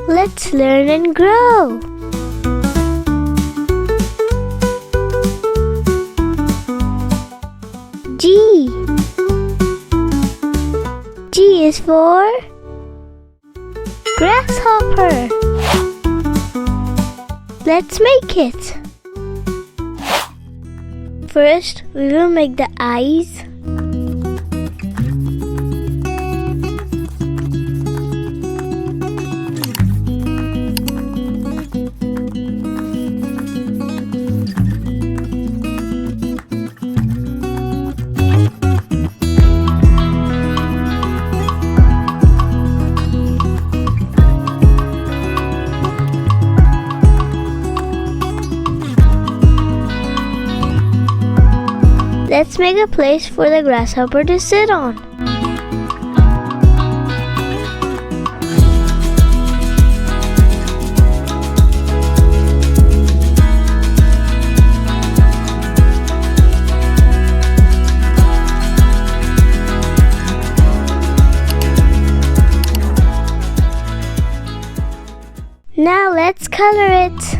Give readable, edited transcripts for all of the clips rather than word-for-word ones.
Let's learn and grow. G. G is for grasshopper. Let's make it. First, we will make the eyes. Let's make a place for the grasshopper to sit on. Now let's color it.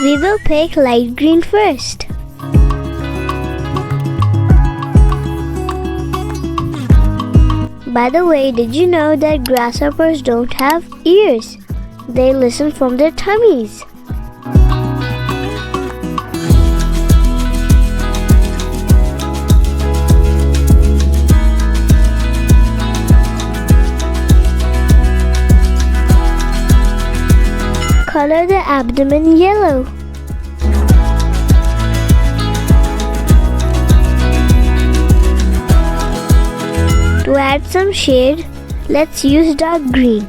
We will pick light green first. By the way, did you know that grasshoppers don't have ears? They listen from their tummies. Color the abdomen yellow. To add some shade, let's use dark green.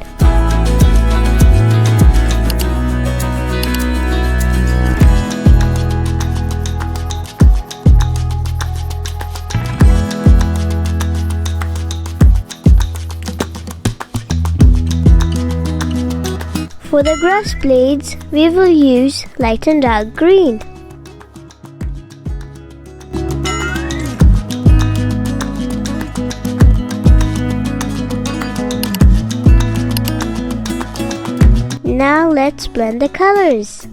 For the grass blades, we will use light and dark green. Now let's blend the colors.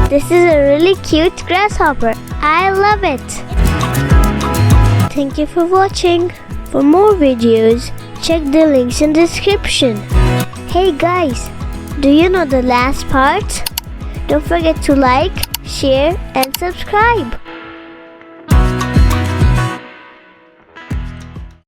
This is a really cute grasshopper. I love it. Thank you for watching. For more videos, check the links in the description. Hey guys, do you know the last part? Don't forget to like, share and subscribe.